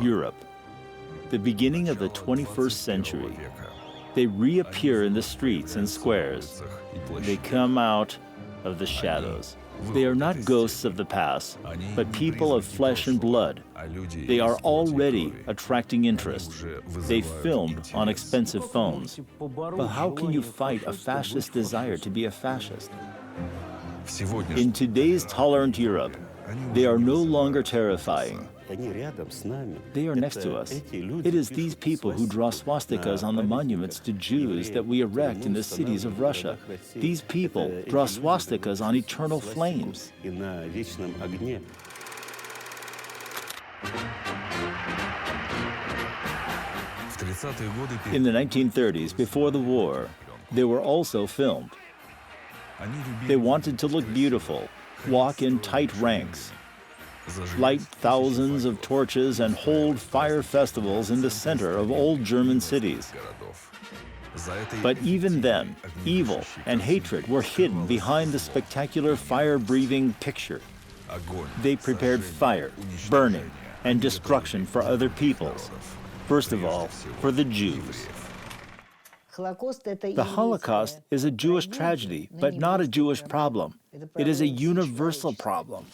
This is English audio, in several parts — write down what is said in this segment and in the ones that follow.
Europe, the beginning of the 21st century. They reappear in the streets and squares. They come out of the shadows. They are not ghosts of the past, but people of flesh and blood. They are already attracting interest. They filmed on expensive phones. But how can you fight a fascist desire to be a fascist? In today's tolerant Europe, they are no longer terrifying. They are next to us. It is these people who draw swastikas on the monuments to Jews that we erect in the cities of Russia. These people draw swastikas on eternal flames. In the 1930s, before the war, they were also filmed. They wanted to look beautiful, walk in tight ranks, light thousands of torches and hold fire festivals in the center of old German cities. But even then, evil and hatred were hidden behind the spectacular fire-breathing picture. They prepared fire, burning, and destruction for other peoples. First of all, for the Jews. The Holocaust is a Jewish tragedy, but not a Jewish problem. It is a universal problem.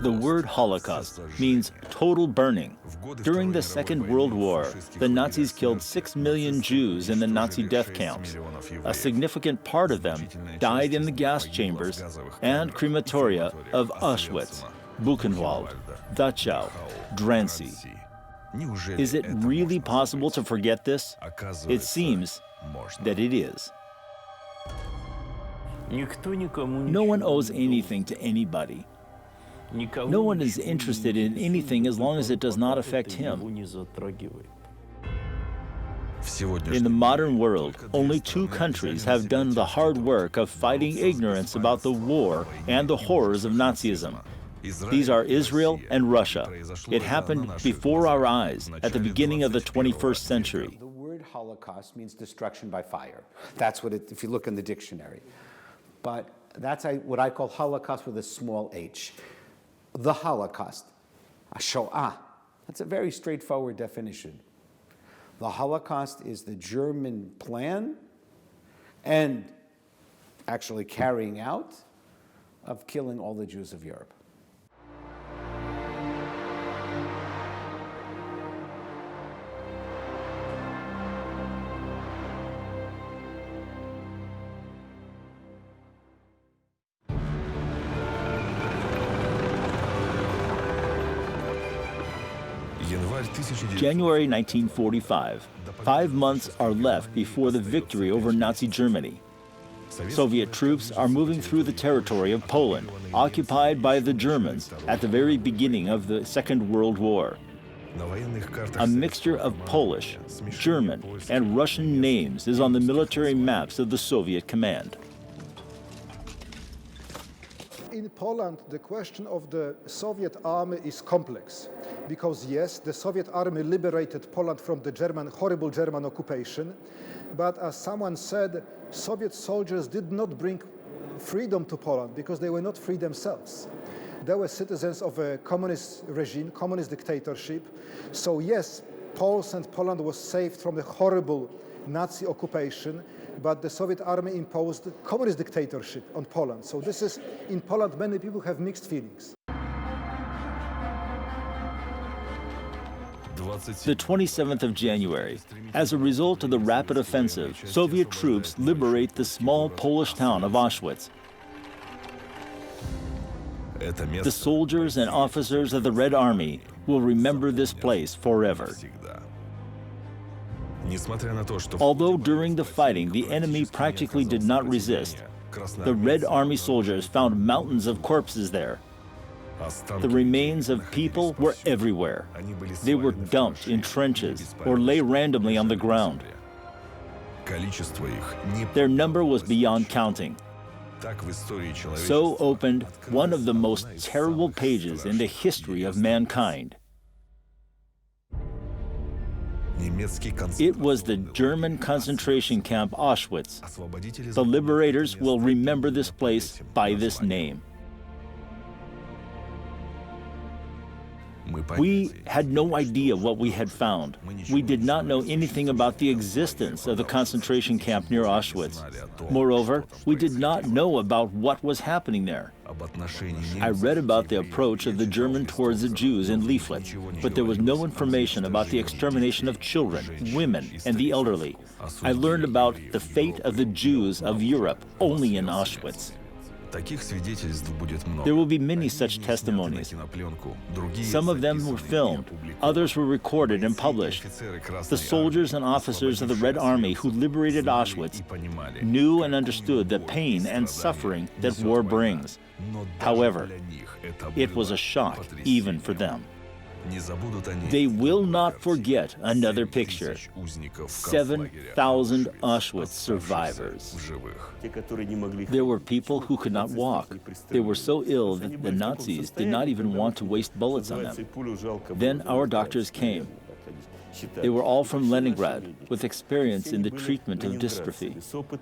The word Holocaust means total burning. During the Second World War, the Nazis killed 6 million Jews in the Nazi death camps. A significant part of them died in the gas chambers and crematoria of Auschwitz, Buchenwald, Dachau, Drancy. Is it really possible to forget this? It seems that it is. No one owes anything to anybody. No one is interested in anything as long as it does not affect him. In the modern world, only 2 countries have done the hard work of fighting ignorance about the war and the horrors of Nazism. These are Israel and Russia. It happened before our eyes at the beginning of the 21st century. The word Holocaust means destruction by fire. That's what it, if you look in the dictionary. But that's what I call Holocaust with a small h. The Holocaust, a Shoah. That's a very straightforward definition. The Holocaust is the German plan and actually carrying out of killing all the Jews of Europe. January 1945. 5 months are left before the victory over Nazi Germany. Soviet troops are moving through the territory of Poland, occupied by the Germans at the very beginning of the Second World War. A mixture of Polish, German, and Russian names is on the military maps of the Soviet command. In Poland, the question of the Soviet army is complex, because yes, the Soviet army liberated Poland from the horrible German occupation, but as someone said, Soviet soldiers did not bring freedom to Poland because they were not free themselves. They were citizens of a communist regime, communist dictatorship. So yes, Poles and Poland was saved from the horrible Nazi occupation, but the Soviet army imposed communist dictatorship on Poland. So this is, in Poland, many people have mixed feelings. The 27th of January. As a result of the rapid offensive, Soviet troops liberate the small Polish town of Auschwitz. The soldiers and officers of the Red Army will remember this place forever. Although during the fighting the enemy practically did not resist, the Red Army soldiers found mountains of corpses there. The remains of people were everywhere. They were dumped in trenches or lay randomly on the ground. Their number was beyond counting. So opened one of the most terrible pages in the history of mankind. It was the German concentration camp Auschwitz. The liberators will remember this place by this name. We had no idea what we had found. We did not know anything about the existence of the concentration camp near Auschwitz. Moreover, we did not know about what was happening there. I read about the approach of the German towards the Jews in leaflets, but there was no information about the extermination of children, women, and the elderly. I learned about the fate of the Jews of Europe only in Auschwitz. There will be many such testimonies. Some of them were filmed, others were recorded and published. The soldiers and officers of the Red Army who liberated Auschwitz knew and understood the pain and suffering that war brings. However, it was a shock even for them. They will not forget another picture: 7,000 Auschwitz survivors. There were people who could not walk. They were so ill that the Nazis did not even want to waste bullets on them. Then our doctors came. They were all from Leningrad, with experience in the treatment of dystrophy.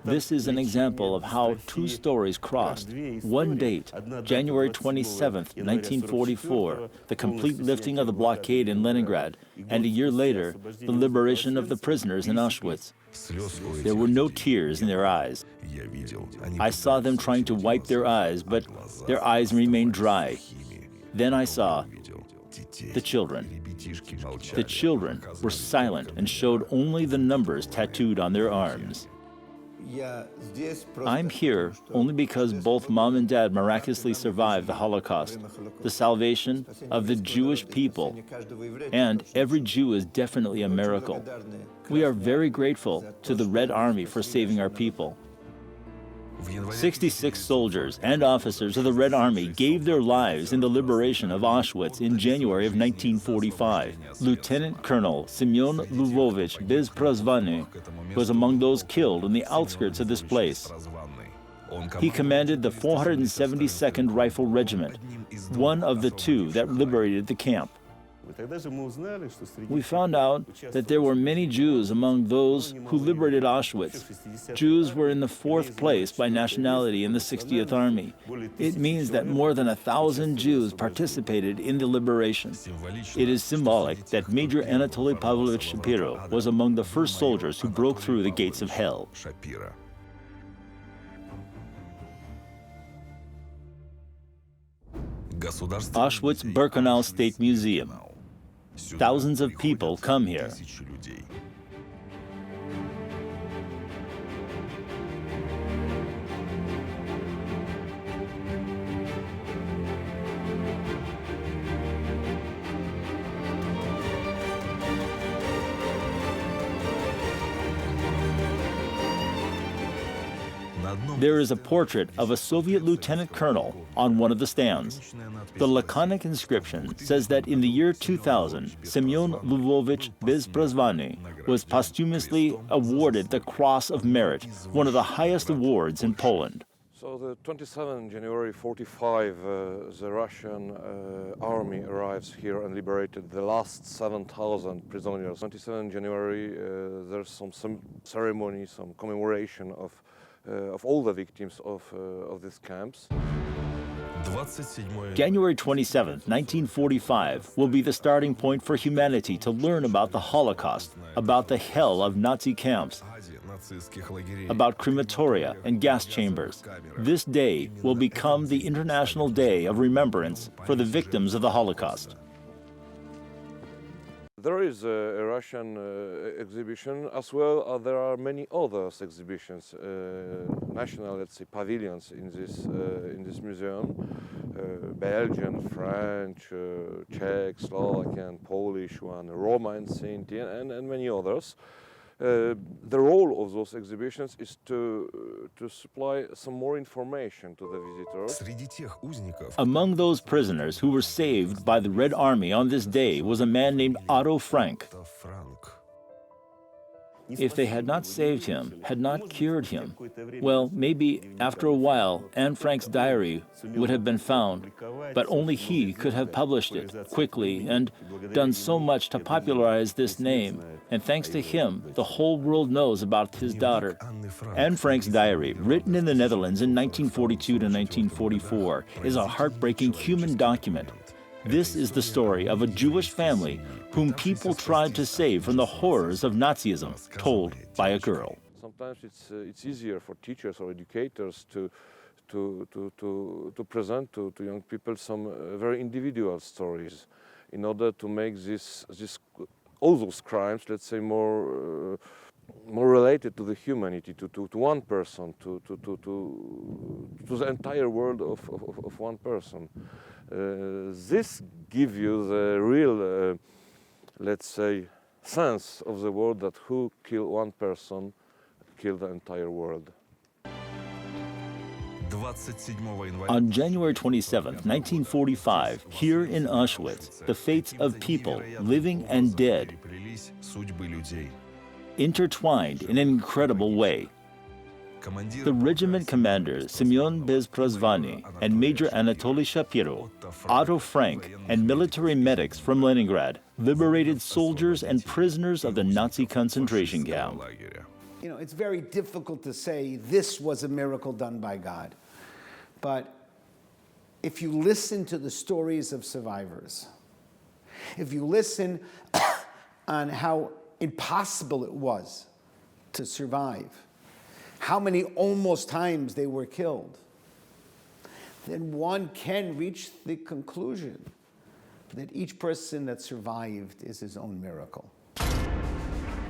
This is an example of how two stories crossed. One date, January 27, 1944, the complete lifting of the blockade in Leningrad, and a year later, the liberation of the prisoners in Auschwitz. There were no tears in their eyes. I saw them trying to wipe their eyes, but their eyes remained dry. Then I saw the children. The children were silent and showed only the numbers tattooed on their arms. I'm here only because both Mom and Dad miraculously survived the Holocaust, the salvation of the Jewish people, and every Jew is definitely a miracle. We are very grateful to the Red Army for saving our people. 66 soldiers and officers of the Red Army gave their lives in the liberation of Auschwitz in January of 1945. Lieutenant Colonel Semyon Lvovich Bezprozvany was among those killed in the outskirts of this place. He commanded the 472nd Rifle Regiment, one of the two that liberated the camp. We found out that there were many Jews among those who liberated Auschwitz. Jews were in the 4th place by nationality in the 60th Army. It means that more than 1,000 Jews participated in the liberation. It is symbolic that Major Anatoly Pavlovich Shapiro was among the first soldiers who broke through the gates of hell. Auschwitz-Birkenau State Museum. Thousands of people come here. There is a portrait of a Soviet lieutenant colonel on one of the stands. The laconic inscription says that in the year 2000, Semyon Lvovich Bezprozvany was posthumously awarded the Cross of Merit, one of the highest awards in Poland. So the 27th January 45, the Russian army arrives here and liberated the last 7,000 prisoners. 27th January, there's some ceremony, some commemoration of all the victims of these camps. January 27, 1945 will be the starting point for humanity to learn about the Holocaust, about the hell of Nazi camps, about crematoria and gas chambers. This day will become the International Day of Remembrance for the victims of the Holocaust. There is a Russian exhibition as well. There are many other exhibitions, national, let's say, pavilions in this museum. Belgian, French, Czech, Slovakian, Polish one, Roma and Sinti, and many others. The role of those exhibitions is to supply some more information to the visitors. Among those prisoners who were saved by the Red Army on this day was a man named Otto Frank. If they had not saved him, had not cured him, well, maybe after a while, Anne Frank's diary would have been found, but only he could have published it quickly and done so much to popularize this name. And thanks to him, the whole world knows about his daughter. Anne Frank's diary, written in the Netherlands in 1942 to 1944, is a heartbreaking human document. This is the story of a Jewish family whom people tried to save from the horrors of Nazism, told by a girl. Sometimes it's easier for teachers or educators to present to young people some very individual stories in order to make all those crimes, let's say, more related to the humanity, to one person, to the entire world of one person. This gives you the real, let's say, sense of the world that who killed one person, killed the entire world. On January 27, 1945, here in Auschwitz, the fates of people, living and dead, intertwined in an incredible way. The regiment commander Semyon Bezprozvany and Major Anatoly Shapiro, Otto Frank, and military medics from Leningrad liberated soldiers and prisoners of the Nazi concentration camp. You know, it's very difficult to say this was a miracle done by God. But if you listen to the stories of survivors, if you listen on how impossible it was to survive, how many almost times they were killed, then one can reach the conclusion that each person that survived is his own miracle.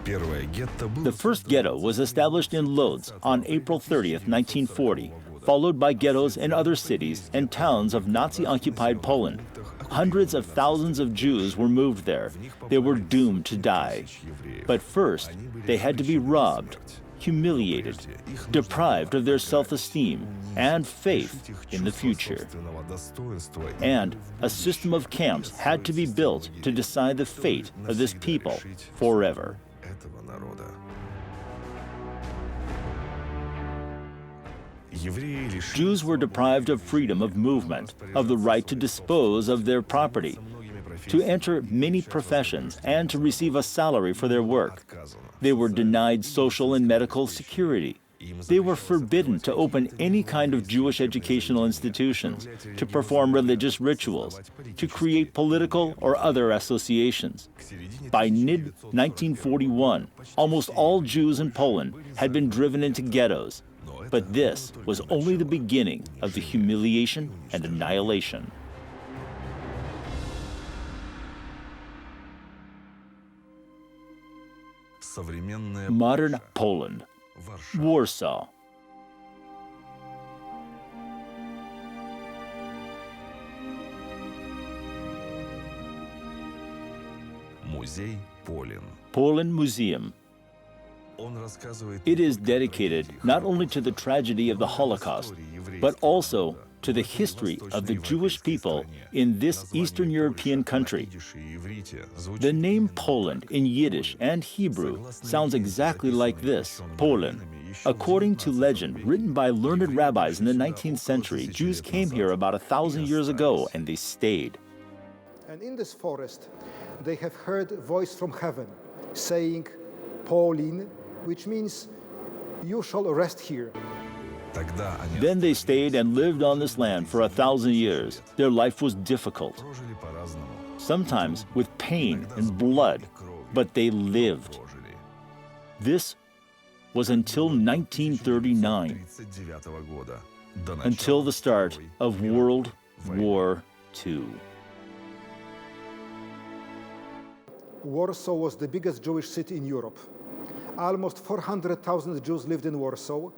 The first ghetto was established in Lodz on April 30th, 1940, followed by ghettos in other cities and towns of Nazi-occupied Poland. Hundreds of thousands of Jews were moved there. They were doomed to die. But first, they had to be robbed, humiliated, deprived of their self-esteem and faith in the future. And a system of camps had to be built to decide the fate of this people forever. Jews were deprived of freedom of movement, of the right to dispose of their property, to enter many professions, and to receive a salary for their work. They were denied social and medical security. They were forbidden to open any kind of Jewish educational institutions, to perform religious rituals, to create political or other associations. By mid-1941, almost all Jews in Poland had been driven into ghettos. But this was only the beginning of the humiliation and annihilation. Modern Poland, Warsaw. Poland Museum. It is dedicated not only to the tragedy of the Holocaust, but also to the history of the Jewish people in this Eastern European country. The name Poland in Yiddish and Hebrew sounds exactly like this, Polen. According to legend written by learned rabbis in the 19th century, Jews came here about 1,000 years ago and they stayed. And in this forest, they have heard a voice from heaven saying, Polin, which means you shall rest here. Then they stayed and lived on this land for 1,000 years. Their life was difficult, sometimes with pain and blood, but they lived. This was until 1939, until the start of World War II. Warsaw was the biggest Jewish city in Europe. Almost 400,000 Jews lived in Warsaw.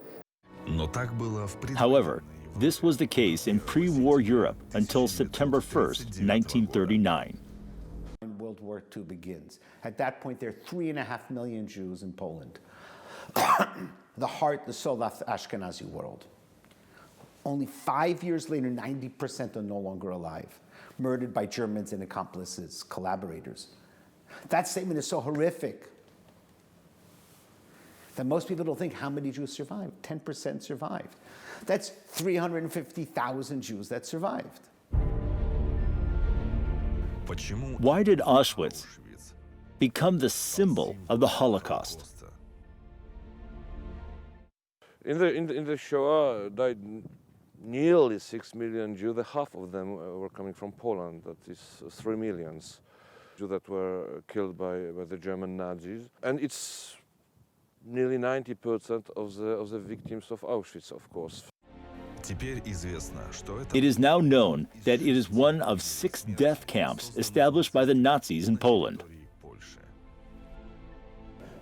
However, this was the case in pre-war Europe until September 1st, 1939. World War II begins. At that point, there are 3.5 million Jews in Poland. The heart, the soul of the Ashkenazi world. Only 5 years later, 90% are no longer alive, murdered by Germans and accomplices, collaborators. That statement is so horrific that most people don't think how many Jews survived. 10% survived. That's 350,000 Jews that survived. Why did Auschwitz become the symbol of the Holocaust? In the Shoah died nearly 6 million Jews, half of them were coming from Poland, that is 3 million Jews that were killed by the German Nazis. And it's nearly 90% of the victims of Auschwitz, of course. It is now known that it is one of 6 death camps established by the Nazis in Poland.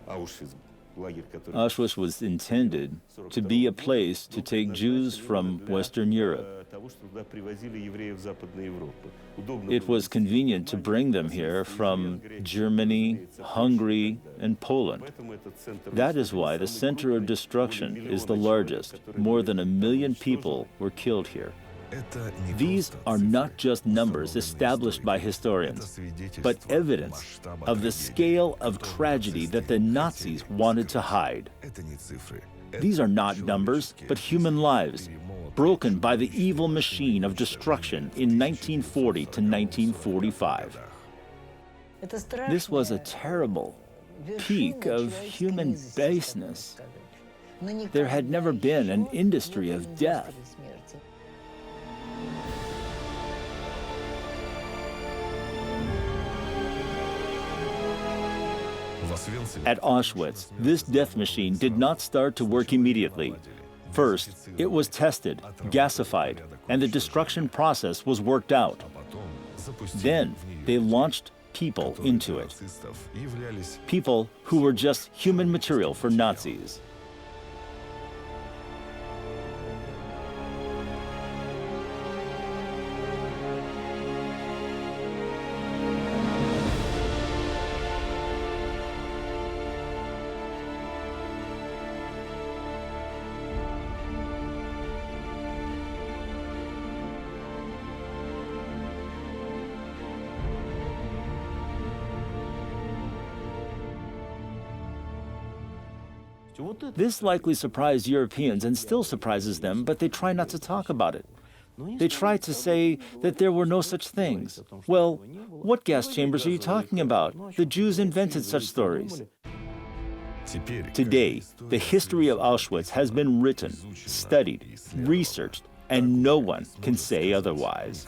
Auschwitz was intended to be a place to take Jews from Western Europe. It was convenient to bring them here from Germany, Hungary, and Poland. That is why the center of destruction is the largest. More than 1 million people were killed here. These are not just numbers established by historians, but evidence of the scale of tragedy that the Nazis wanted to hide. These are not numbers, but human lives, broken by the evil machine of destruction in 1940 to 1945. This was a terrible peak of human baseness. There had never been an industry of death. At Auschwitz, this death machine did not start to work immediately. First, it was tested, gasified, and the destruction process was worked out. Then, they launched people into it. People who were just human material for Nazis. This likely surprised Europeans and still surprises them, but they try not to talk about it. They try to say that there were no such things. Well, what gas chambers are you talking about? The Jews invented such stories. Today, the history of Auschwitz has been written, studied, researched, and no one can say otherwise.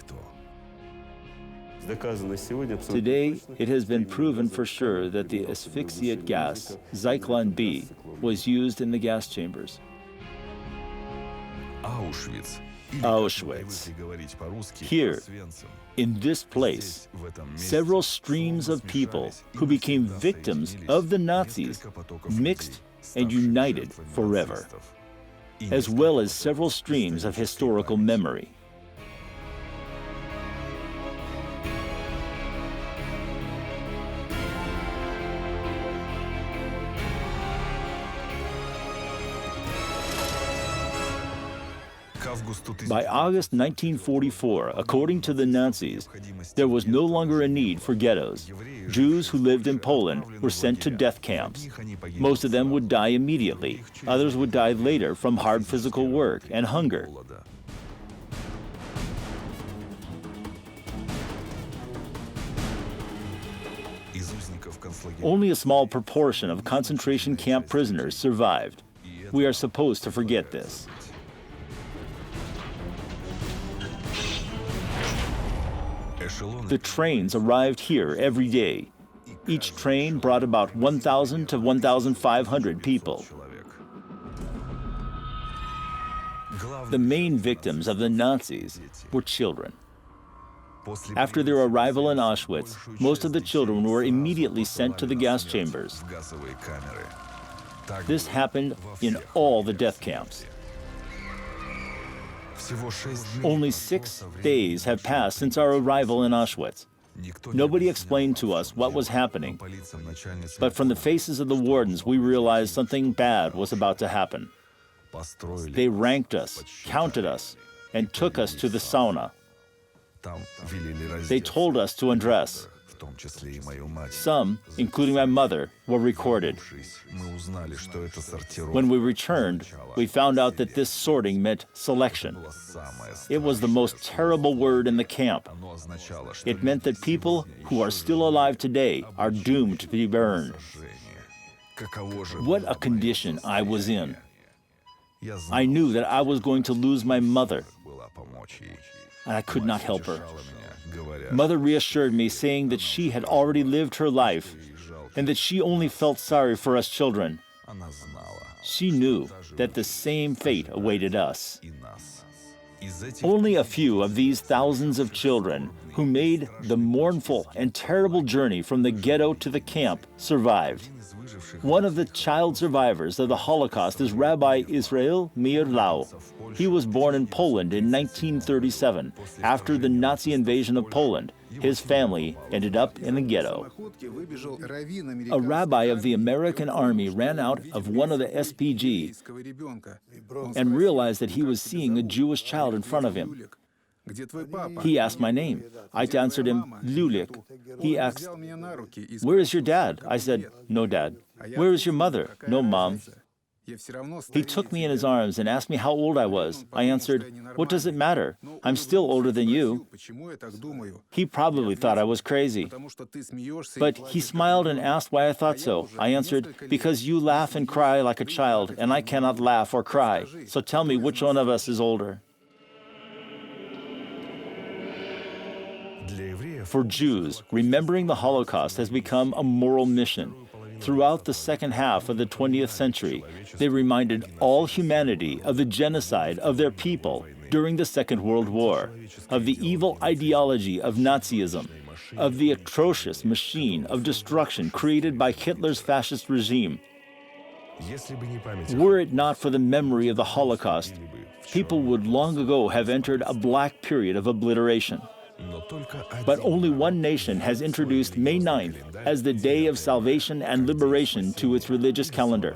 Today, it has been proven for sure that the asphyxiate gas, Zyklon B, was used in the gas chambers. Auschwitz. Here, in this place, several streams of people who became victims of the Nazis mixed and united forever, as well as several streams of historical memory. By August 1944, according to the Nazis, there was no longer a need for ghettos. Jews who lived in Poland were sent to death camps. Most of them would die immediately. Others would die later from hard physical work and hunger. Only a small proportion of concentration camp prisoners survived. We are supposed to forget this. The trains arrived here every day. Each train brought about 1,000 to 1,500 people. The main victims of the Nazis were children. After their arrival in Auschwitz, most of the children were immediately sent to the gas chambers. This happened in all the death camps. Only 6 days have passed since our arrival in Auschwitz. Nobody explained to us what was happening, but from the faces of the wardens, we realized something bad was about to happen. They ranked us, counted us, and took us to the sauna. They told us to undress. Some, including my mother, were recorded. When we returned, we found out that this sorting meant selection. It was the most terrible word in the camp. It meant that people who are still alive today are doomed to be burned. What a condition I was in. I knew that I was going to lose my mother, and I could not help her. Mother reassured me, saying that she had already lived her life and that she only felt sorry for us children. She knew that the same fate awaited us. Only a few of these thousands of children who made the mournful and terrible journey from the ghetto to the camp survived. One of the child survivors of the Holocaust is Rabbi Israel Meir Lau. He was born in Poland in 1937 after the Nazi invasion of Poland. His family ended up in the ghetto. A rabbi of the American Army ran out of one of the SPG and realized that he was seeing a Jewish child in front of him. He asked my name. I answered him, Lulik. He asked, "Where is your dad?" I said, "No dad." "Where is your mother?" "No mom." He took me in his arms and asked me how old I was. I answered, "What does it matter? I'm still older than you." He probably thought I was crazy. But he smiled and asked why I thought so. I answered, "Because you laugh and cry like a child, and I cannot laugh or cry. So tell me which one of us is older." For Jews, remembering the Holocaust has become a moral mission. Throughout the second half of the 20th century, they reminded all humanity of the genocide of their people during the Second World War, of the evil ideology of Nazism, of the atrocious machine of destruction created by Hitler's fascist regime. Were it not for the memory of the Holocaust, people would long ago have entered a black period of obliteration. But only one nation has introduced May 9th as the day of salvation and liberation to its religious calendar.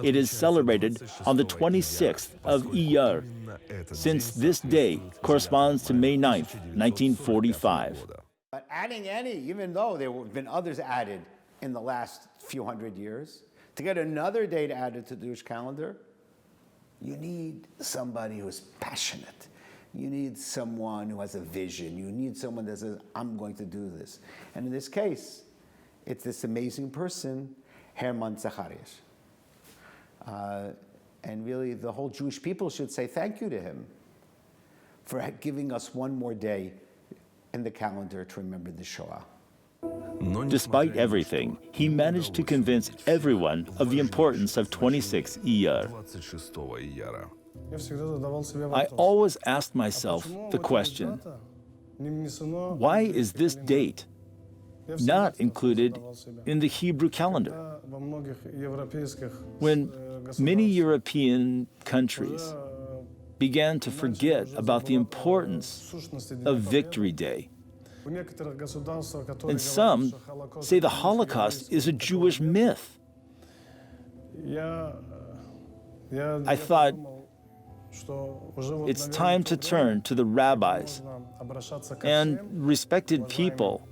It is celebrated on the 26th of Iyar, since this day corresponds to May 9th, 1945. But adding any, even though there have been others added in the last few hundred years, to get another date added to the Jewish calendar, you need somebody who is passionate. You need someone who has a vision. You need someone that says, "I'm going to do this." And in this case, it's this amazing person, Herman Zacharias. And really, the whole Jewish people should say thank you to him for giving us one more day in the calendar to remember the Shoah. Despite everything, he managed to convince everyone of the importance of 26 Iyar. I always asked myself the question, why is this date not included in the Hebrew calendar? When many European countries began to forget about the importance of Victory Day, and some say the Holocaust is a Jewish myth, I thought, it's time to turn to the rabbis and respected people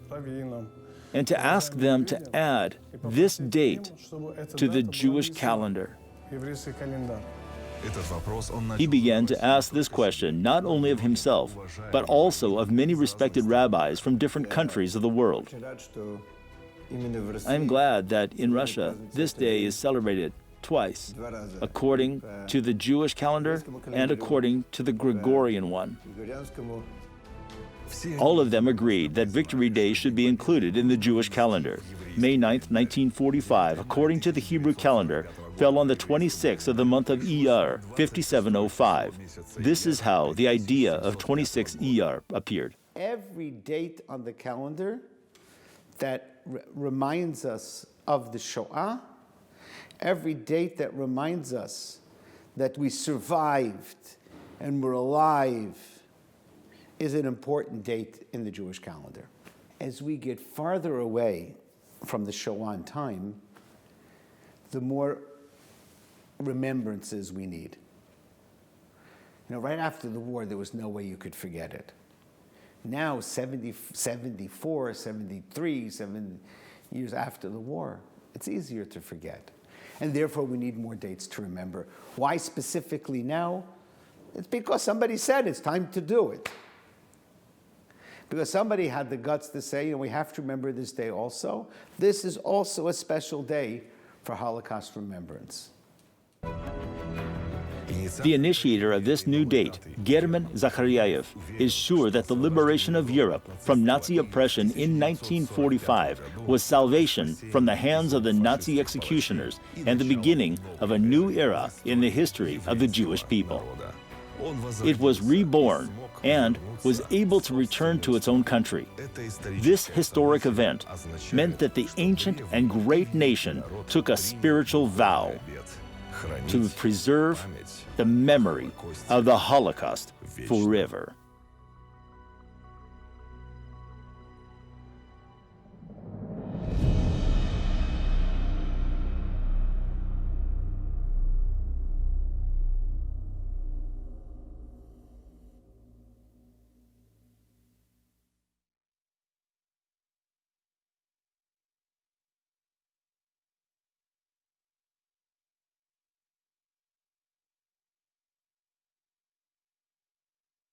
and to ask them to add this date to the Jewish calendar. He began to ask this question not only of himself, but also of many respected rabbis from different countries of the world. I am glad that in Russia, this day is celebrated twice, according to the Jewish calendar and according to the Gregorian one. All of them agreed that Victory Day should be included in the Jewish calendar. May 9th, 1945, according to the Hebrew calendar, fell on the 26th of the month of Iyar, 5705. This is how the idea of 26 Iyar appeared. Every date on the calendar that reminds us of the Shoah, every date that reminds us that we survived and we're alive, is an important date in the Jewish calendar. As we get farther away from the Shoah in time, the more remembrances we need. You know, right after the war, there was no way you could forget it. Now, 74, 73, 7 years after the war, it's easier to forget. And therefore, we need more dates to remember. Why specifically now? It's because somebody said it's time to do it. Because somebody had the guts to say, and we have to remember this day also. This is also a special day for Holocaust remembrance. The initiator of this new date, German Zakharyayev, is sure that the liberation of Europe from Nazi oppression in 1945 was salvation from the hands of the Nazi executioners and the beginning of a new era in the history of the Jewish people. It was reborn and was able to return to its own country. This historic event meant that the ancient and great nation took a spiritual vow to preserve the memory of the Holocaust forever.